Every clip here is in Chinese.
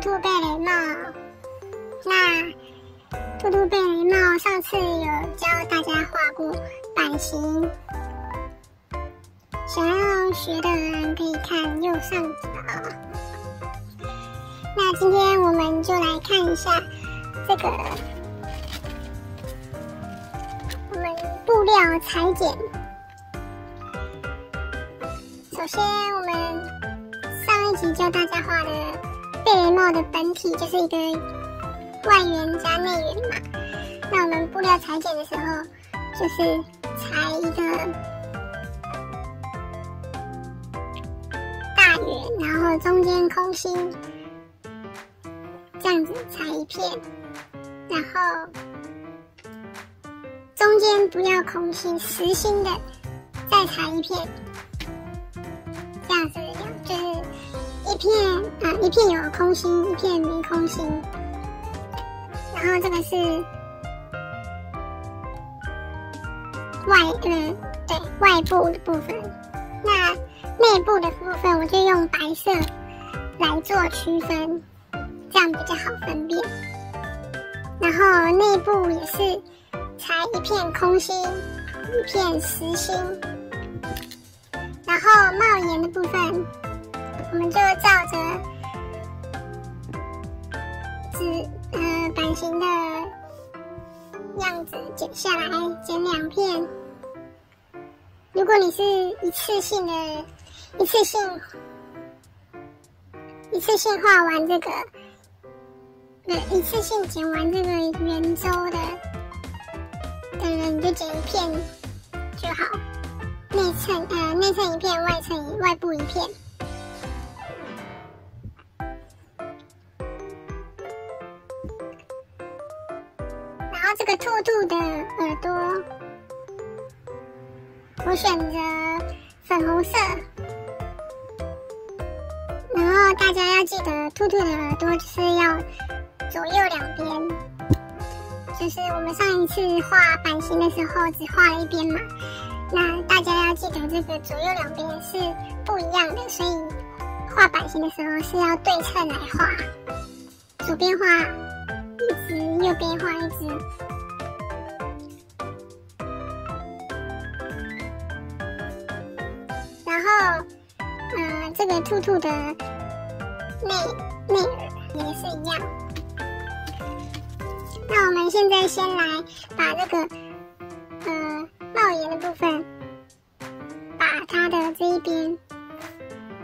兔贝雷帽。那兔兔贝雷帽上次有教大家画过版型，想要学的人可以看右上角。那今天我们就来看一下这个我们布料裁剪。首先我们上一集教大家画的贝雷帽的本体就是一个外缘加内缘嘛，那我们布料裁剪的时候就是裁一个大圆，然后中间空心，这样子裁一片，然后中间不要空心，实心的再裁一片，这样子就是一片有空心，一片没空心。然后这个是外部的部分，那内部的部分我就用白色来做区分，这样比较好分辨。然后内部也是裁一片空心，一片实心。然后帽檐的部分，我们就照着版型的样子剪下来，剪2片。如果你是一次性画完这个，一次性剪完这个圆周的人，你就剪一片就好，内衬一片，外部一片。然后这个兔兔的耳朵，我选择粉红色。然后大家要记得，兔兔的耳朵就是要左右两边，就是我们上一次画版型的时候只画了一边嘛，那大家要记得这个左右两边是不一样的，所以画版型的时候是要对称来画，左边画一只，右边画一只。然后这个兔兔的内耳也是一样。那我们现在先来把这个帽檐的部分，把它的这一边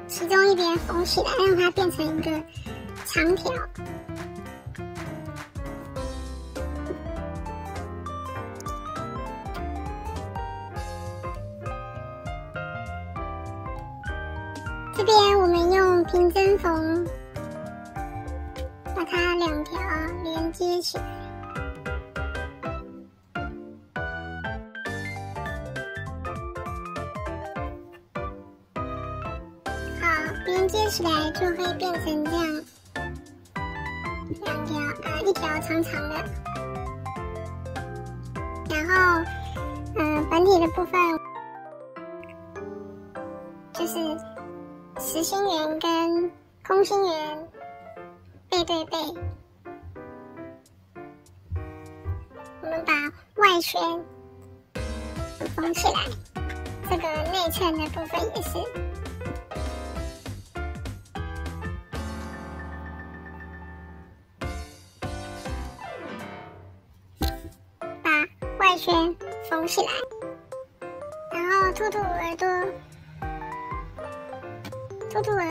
其中一边缝起来，让它变成一个长条。这边我们用平针缝把它2条连接起来。好，连接起来就会变成这样2条，一条长长的。然后本体的部分就是实心圆跟空心圆背对背，我们把外圈缝起来，这个内衬的部分也是。把外圈缝起来，然后兔兔耳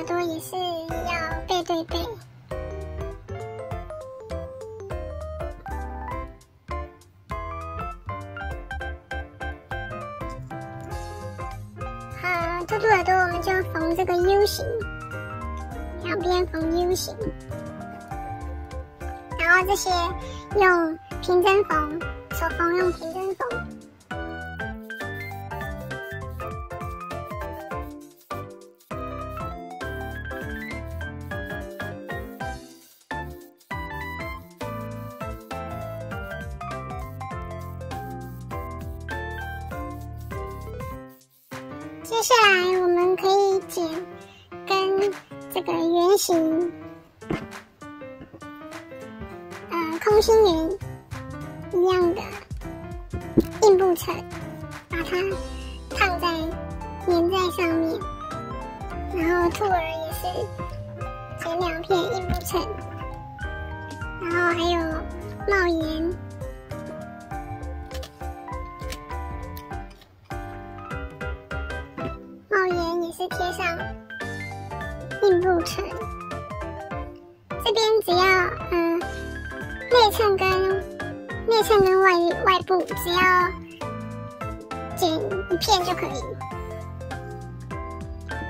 朵也是要背对背。好，兔兔耳朵我们就缝这个 U 型，两边缝 U 型。然后这些用平针缝，手缝用平针缝。接下来我们可以剪跟这个圆形同心圆一样的硬布层，把它烫在粘在上面，然后兔儿也是剪2片硬布层，然后还有帽檐，帽檐也是贴上硬布层。这边只要内衬跟外部只要剪1片就可以，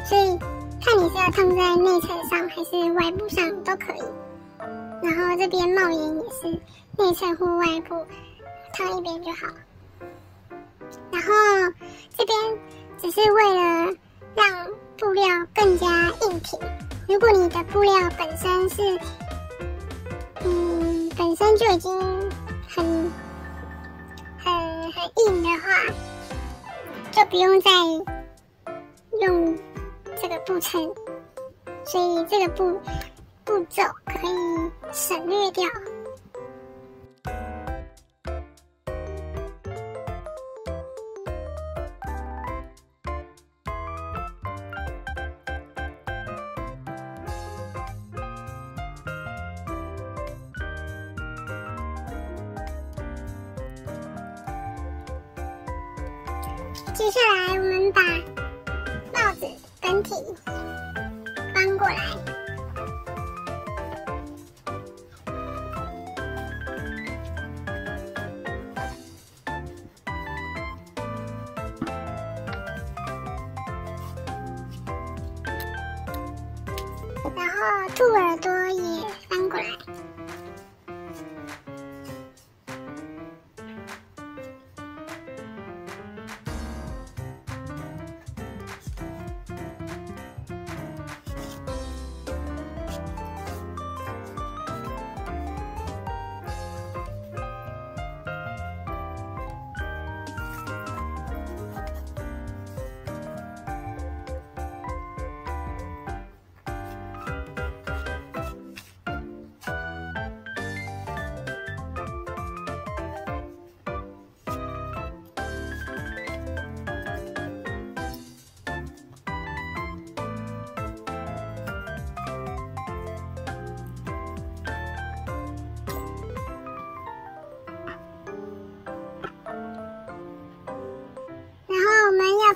所以看你是要烫在内衬上还是外部上都可以。然后这边帽檐也是内衬或外部烫一边就好。然后这边只是为了让布料更加硬挺。如果你的布料本身是本身就已经很硬的话，就不用再用这个布层，所以这个步骤可以省略掉。接下来我们把帽子本体翻过来，然后兔耳朵也翻过来。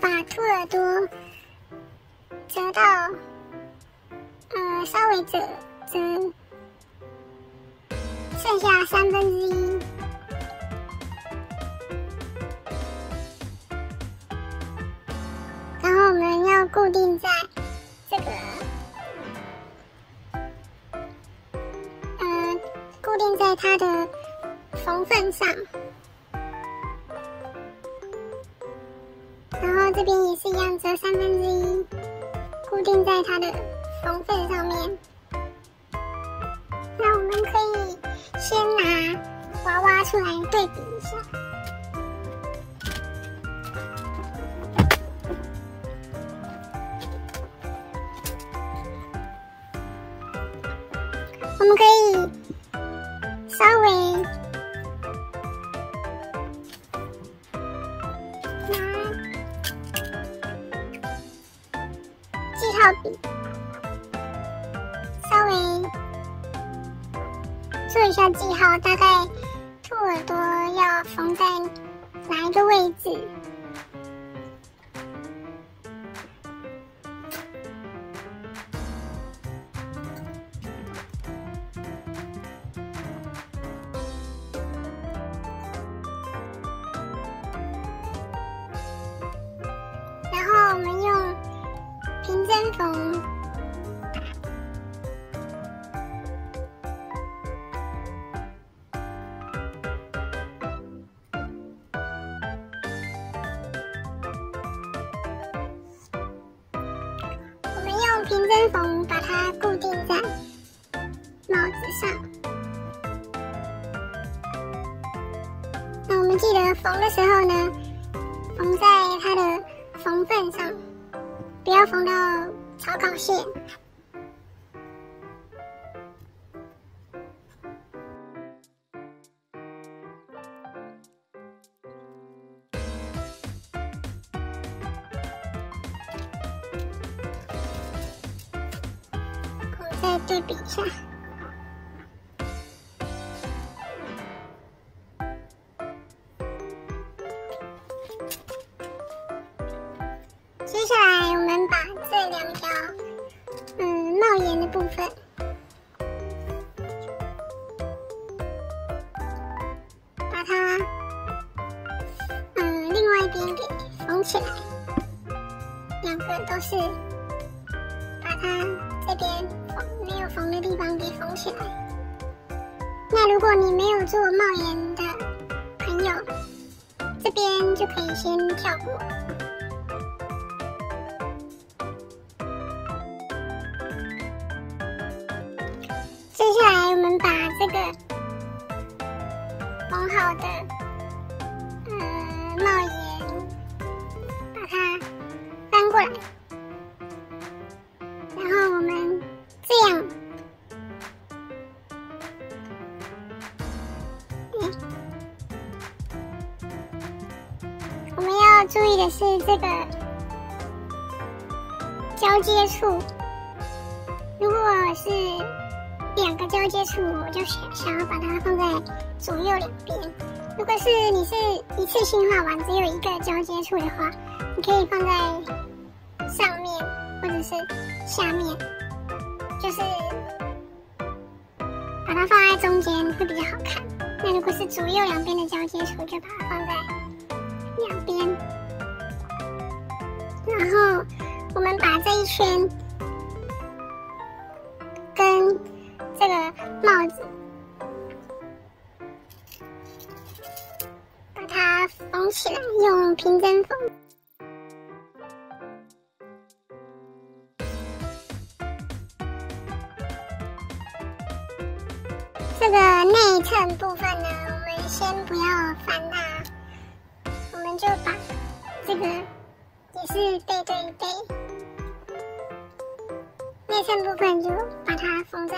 把兔耳朵折到稍微折剩下1/3，然后我们要固定在这个固定在它的缝缝上。然后这边也是一样，折1/3，固定在它的缝缝上面。那我们可以先拿娃娃出来对比一下。我们可以稍微记号笔稍微做一下记号，大概兔耳朵要缝在哪一个位置。然后我们用平针缝，平针缝把它固定在帽子上。那我们记得缝的时候呢，缝在它的缝缝上，不要缝到草稿线。对比一下。接下来我们把这两条帽檐的部分把它另外一边给缝起来，两个都是把它这边没有缝的地方给缝起来。那如果你没有做帽檐的朋友，这边就可以先跳过。接下来我们把这个缝好的帽檐把它翻过来，然后我们这样，我们要注意的是这个交接处，如果是两个交接处，我就想要把它放在左右两边。如果是你是一次性画完只有一个交接处的话，你可以放在上面或者是下面，就是把它放在中间会比较好看。那如果是左右两边的交接处，就把它放在两边。然后我们把这一圈跟这个帽子把它缝起来，用平针缝。这个内衬部分呢，我们先不要翻它，我们就把这个也是背对背，内衬部分就把它缝在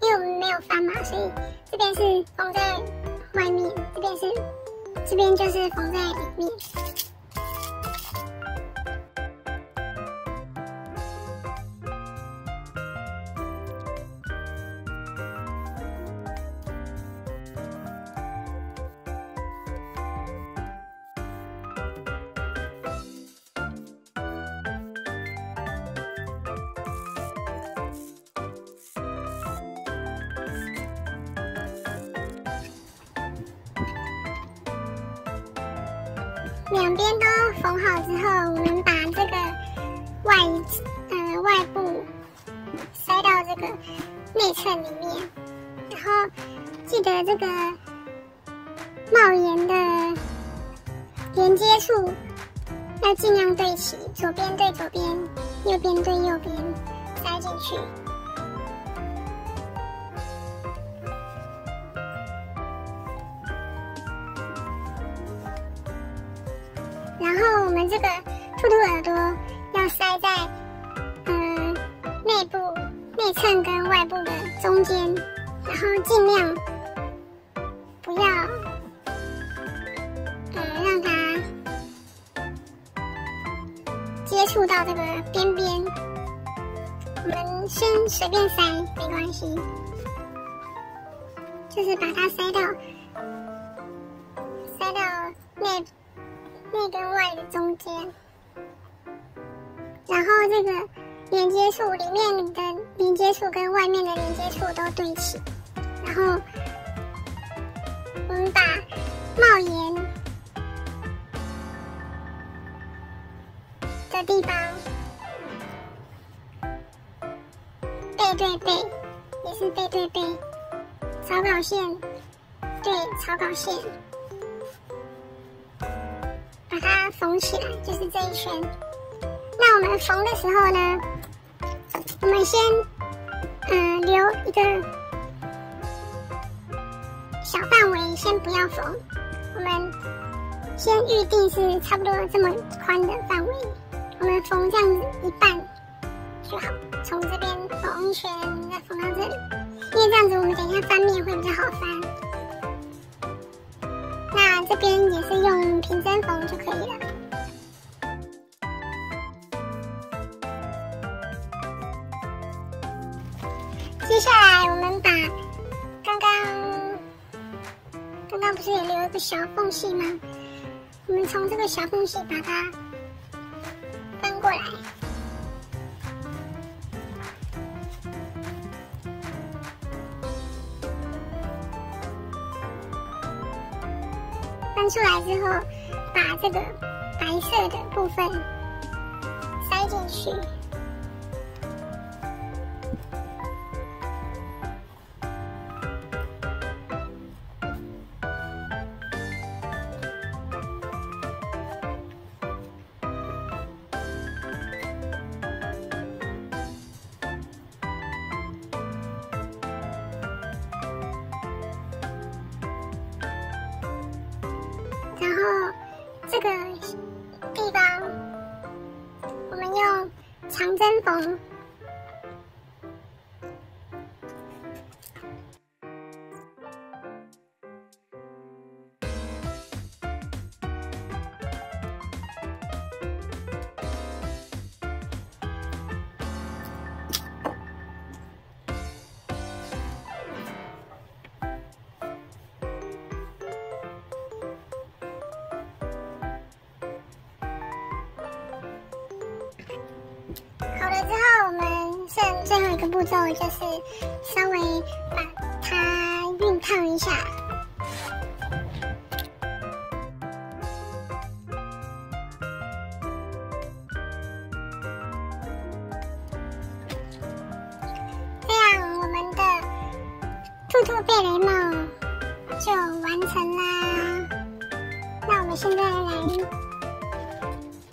因为我们没有翻嘛，所以这边是缝在外面，这边就是缝在里面。两边都缝好之后，我们把这个外部塞到这个内衬里面，然后记得这个帽檐的连接处要尽量对齐，左边对左边，右边对右边，塞进去。然后我们这个兔兔耳朵要塞在内衬跟外部的中间，然后尽量不要让它接触到这个边边。我们先随便塞没关系，就是把它塞到内跟外的中间，然后这个连接处里面的连接处跟外面的连接处都对齐，然后我们把帽檐的地方背对背，也是背对背，草稿线对草稿线，把它缝起来，就是这一圈。那我们缝的时候呢，我们先留一个小范围，先不要缝，我们先预定是差不多这么宽的范围，我们缝这样子一半就好，从这边缝一圈，再缝到这里，因为这样子我们等一下翻面会比较好翻。那这边也是用平针缝就可以了。接下来我们把刚刚不是也留一个小缝隙吗？我们从这个小缝隙把它翻过来。翻出来之后，把这个白色的部分塞进去。然后这个地方，我们用长针缝，好了之后，我们剩最后一个步骤就是稍微把它熨烫一下。这样我们的兔兔贝雷帽就完成啦。那我们现在来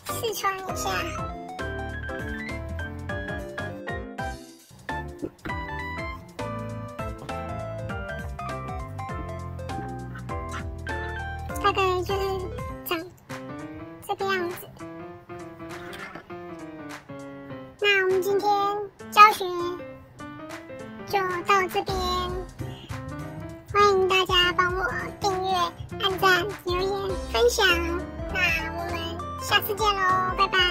试穿一下。大概就是长这个样子。那我们今天教学就到这边，欢迎大家帮我订阅、按赞、留言、分享。那我们下次见喽，拜拜。